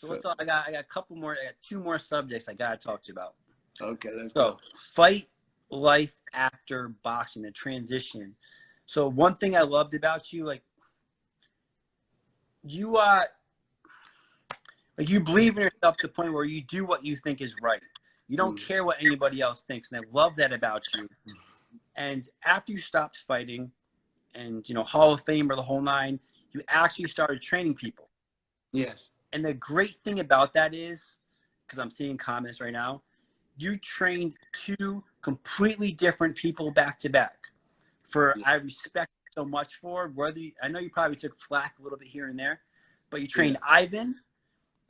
So let's talk, I got a couple more. I got two more subjects I gotta talk to you about. Okay, let's So go. fight life after boxing, the transition. So one thing I loved about you, like you like you believe in yourself to the point where you do what you think is right. You don't care what anybody else thinks, and I love that about you. And after you stopped fighting, and Hall of Fame or the whole nine, you actually started training people. Yes. And the great thing about that is, because I'm seeing comments right now, you trained two completely different people back to back. I respect so much for I know you probably took flack a little bit here and there, but you trained Ivan,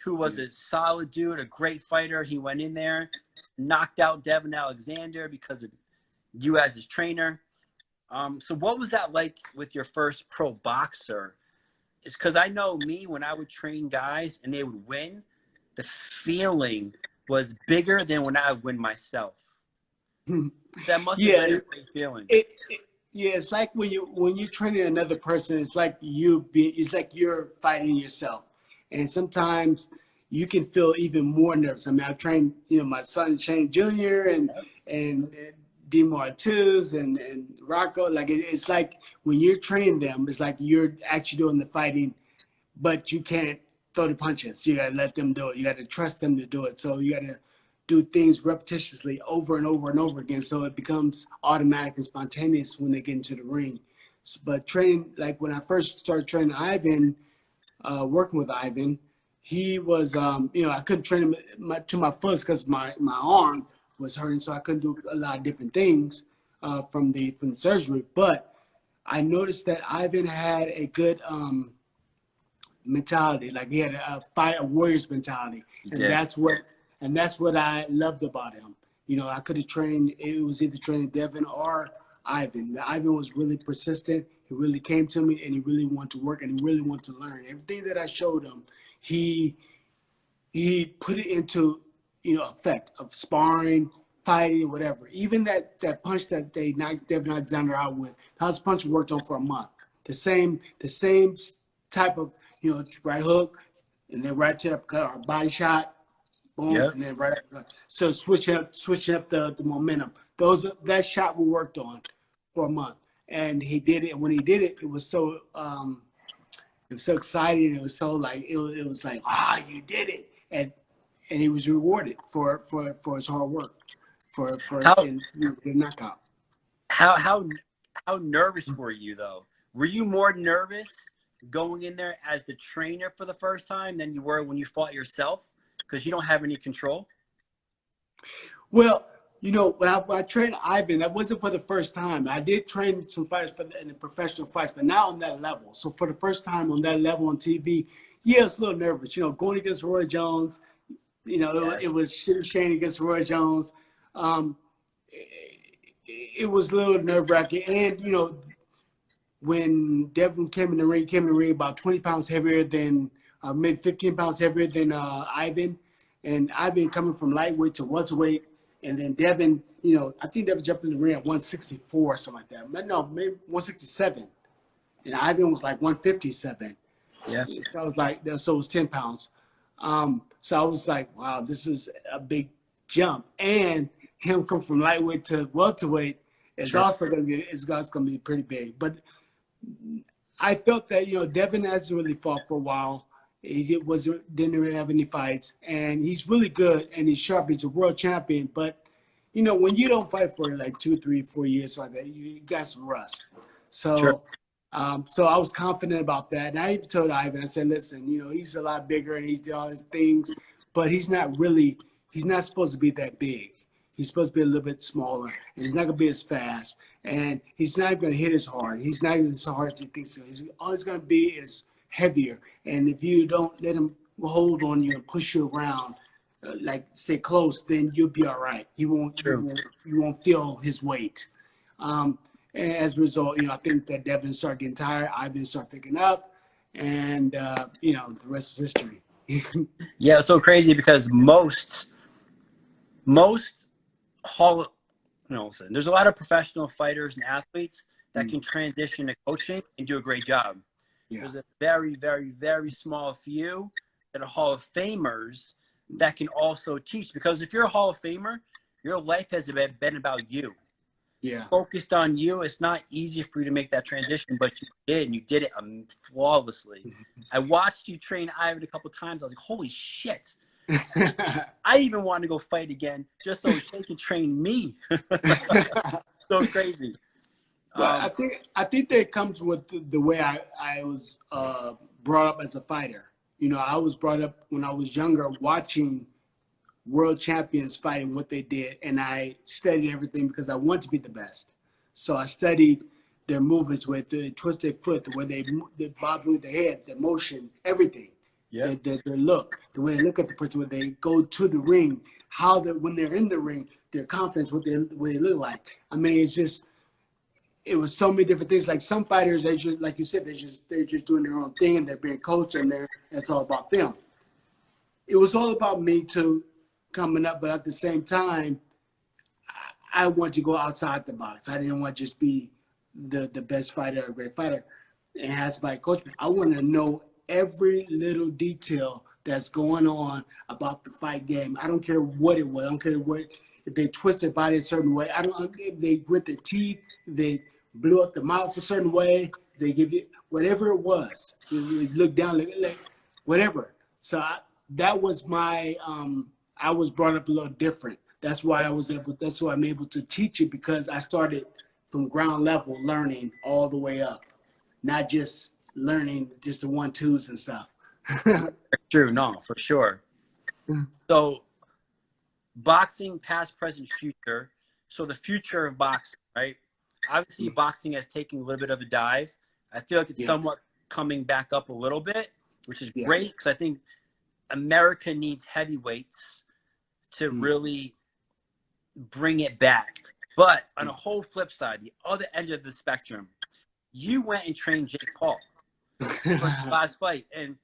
who was a solid dude, a great fighter. He went in there, knocked out Devon Alexander because of you as his trainer. So what was that like with your first pro boxer? It's because I know me, when I would train guys and they would win, the feeling was bigger than when I would win myself. That must have been a great feeling. It's like when you're training another person, it's like you're fighting yourself. And sometimes you can feel even more nervous. I mean, I've trained, my son Shane Jr. and D Martuz and Rocco. Like it's like when you're training them, it's like you're actually doing the fighting, but you can't throw the punches. You gotta let them do it. You gotta trust them to do it. So you gotta do things repetitiously over and over and over again, so it becomes automatic and spontaneous when they get into the ring. But training, like when I first started training Ivan, working with Ivan, he was, I couldn't train him to my fullest because my arm was hurting, so I couldn't do a lot of different things from the surgery. But I noticed that Ivan had a good mentality, like he had a warrior's mentality, and that's what I loved about him. I could have trained. It was either training Devon or Ivan. Ivan was really persistent. He really came to me, and he really wanted to work, and he really wanted to learn. Everything that I showed him, he put it into effect of sparring, fighting, whatever. Even that punch that they knocked Devon Alexander out with, that was a punch we worked on for a month. The same type of right hook, and then right to the body shot, boom, and then right. So switching up the momentum. That shot we worked on for a month, and he did it. And when he did it, it was so exciting. It was so like it was like, you did it, and he was rewarded for his hard work for the knockout. How nervous were you though? Were you more nervous going in there as the trainer for the first time than you were when you fought yourself, because you don't have any control? Well, when I trained Ivan, that wasn't for the first time. I did train some fighters in the professional fights, but not on that level. So for the first time on that level on TV, it's a little nervous. Going against Roy Jones, it was Shane against Roy Jones. It was a little nerve-wracking. And, when Devon came in the ring about 20 pounds heavier than, maybe 15 pounds heavier than Ivan. And Ivan coming from lightweight to welterweight. And then Devon, I think Devon jumped in the ring at 164 or something like that. No, maybe 167. And Ivan was like 157. Yeah. So I was like, so it was 10 pounds. So I was like, wow, this is a big jump. And him come from lightweight to welterweight is also going to be pretty big. But I felt that, Devon hasn't really fought for a while. He didn't really have any fights, and he's really good and he's sharp. He's a world champion, but when you don't fight for like 2, 3, 4 years like that, you got some rust. So, so I was confident about that, and I even told Ivan, I said, listen, he's a lot bigger and he's doing all his things, but he's not supposed to be that big. He's supposed to be a little bit smaller, and he's not going to be as fast, and he's not going to hit as hard. He's not even as hard as he thinks so. All he's going to be is heavier, and if you don't let him hold on you and push you around, like stay close, then you'll be all right. You won't feel his weight. And as a result, I think that Devon started getting tired. Ivan started picking up, and the rest is history. Yeah, it's so crazy because most there's a lot of professional fighters and athletes that can transition to coaching and do a great job. Yeah. There's a very, very, very small few that are Hall of Famers that can also teach. Because if you're a Hall of Famer, your life has been about you. Yeah. Focused on you. It's not easy for you to make that transition, but you did, and you did it flawlessly. I watched you train Ivan a couple times. I was like, holy shit. I even wanted to go fight again just so she can train me. So crazy. Well, I think that comes with the way I was brought up as a fighter. You know, I was brought up when I was younger watching world champions fighting what they did, and I studied everything because I want to be the best. So I studied their movements with the twisted foot, the way they bob with their head, the motion, everything. Yeah. Their look, the way they look at the person when they go to the ring, how when they're in the ring, their confidence, what they look like. I mean, it was so many different things. Like some fighters, they just, like you said, they're just doing their own thing and they're being coached and it's all about them. It was all about me too, coming up, but at the same time, I wanted to go outside the box. I didn't want to just be the best fighter, a great fighter, and have somebody coach me. I wanted to know every little detail that's going on about the fight game. I don't care what it was. I don't care if they twist their body a certain way. If they grit their teeth, they blew up the mouth a certain way. They give it whatever it was. You look down, like whatever. So that was my. I was brought up a little different. That's why That's why I'm able to teach it, because I started from ground level, learning all the way up, not just learning just the 1-2s and stuff. True, no, for sure. So, boxing, past, present, future. So the future of boxing, right? Obviously, boxing has taken a little bit of a dive. I feel like it's somewhat coming back up a little bit, which is great, because I think America needs heavyweights to really bring it back. But on a whole flip side, the other end of the spectrum, you went and trained Jake Paul for the last fight. And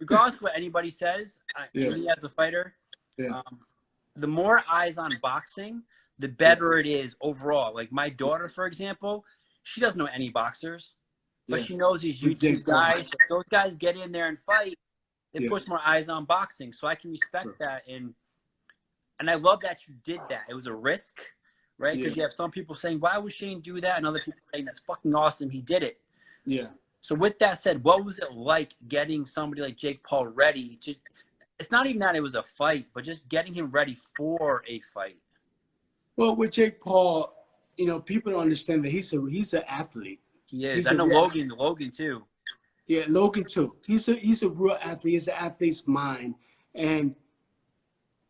regardless of what anybody says, me as a fighter, the more eyes on boxing, the better it is overall. Like my daughter, for example, she doesn't know any boxers, but she knows these YouTube guys. So if those guys get in there and fight, it puts more eyes on boxing. So I can respect that. And I love that you did that. It was a risk, right? Because you have some people saying, why would Shane do that? And other people saying, that's fucking awesome. He did it. Yeah. So with that said, what was it like getting somebody like Jake Paul ready to, it's not even that it was a fight, but just getting him ready for a fight? Well, with Jake Paul, you know, people don't understand that he's an athlete. He is. I know Logan too. Yeah, Logan too. He's a real athlete. He's an athlete's mind. And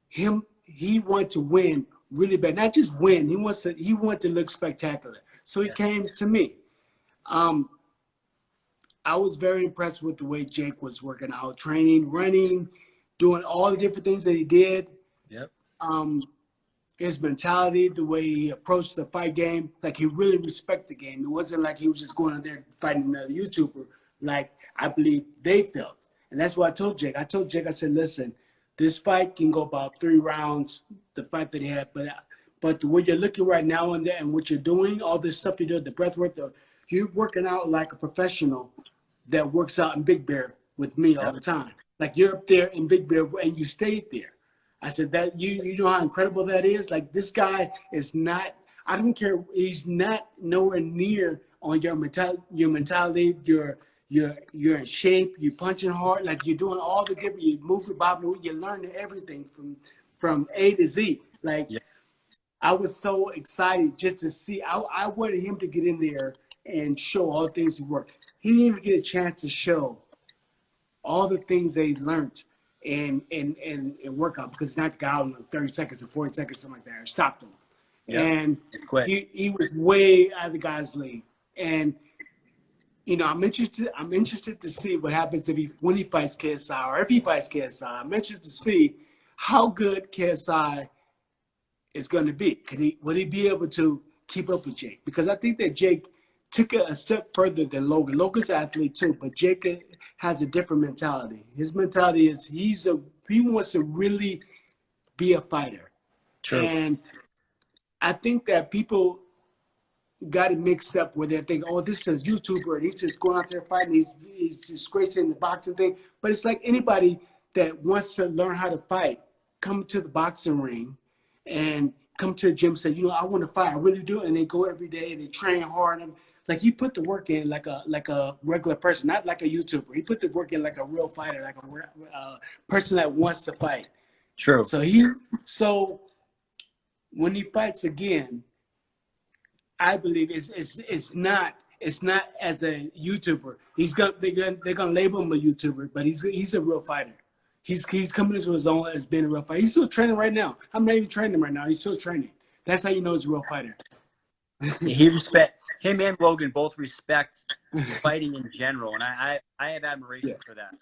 he wanted to win really bad. Not just win. He wanted to look spectacular. So he came to me. I was very impressed with the way Jake was working out, training, running, doing all the different things that he did. Yep. His mentality, the way he approached the fight game, like he really respected the game. It wasn't like he was just going out there fighting another YouTuber, like I believe they felt. And that's what I told Jake. I said, listen, this fight can go about 3 rounds, the fight that he had, but the way you're looking right now and what you're doing, all this stuff you do, the breath work, you're working out like a professional that works out in Big Bear with me all the time. Like you're up there in Big Bear and you stayed there. I said that you know how incredible that is? Like this guy is not, I don't care, he's not nowhere near on your mentality, you're in shape, you're punching hard, like you're doing all the different, you move your body, you're learning everything from A to Z. Like I was so excited just to see, I wanted him to get in there and show all the things he worked. He didn't even get a chance to show all the things they learned and work out, because he knocked the guy out in 30 seconds or 40 seconds, something like that, or stopped him. And he was way out of the guy's league. And you know, I'm interested to see what happens when he fights KSI, or if he fights KSI. I'm interested to see how good KSI is going to be. Will he be able to keep up with Jake? Because I think that Jake took it a step further than Logan. Logan's an athlete too, but Jake has a different mentality. His mentality is he wants to really be a fighter. True. And I think that people got it mixed up where they think, oh, this is a YouTuber and he's just going out there fighting. He's disgracing the boxing thing. But it's like anybody that wants to learn how to fight come to the boxing ring and come to the gym and say, you know, I want to fight, I really do, and they go every day, they train hard, and like he put the work in like a regular person, not like a YouTuber. He put the work in like a real fighter, like a person that wants to fight. True. So when he fights again, I believe it's not as a YouTuber. They're gonna label him a YouTuber, but he's a real fighter. He's coming into his own as being a real fighter. He's still training right now. I'm not even training him right now. He's still training. That's how you know he's a real fighter. Him and Logan both respect fighting in general, and I have admiration for that.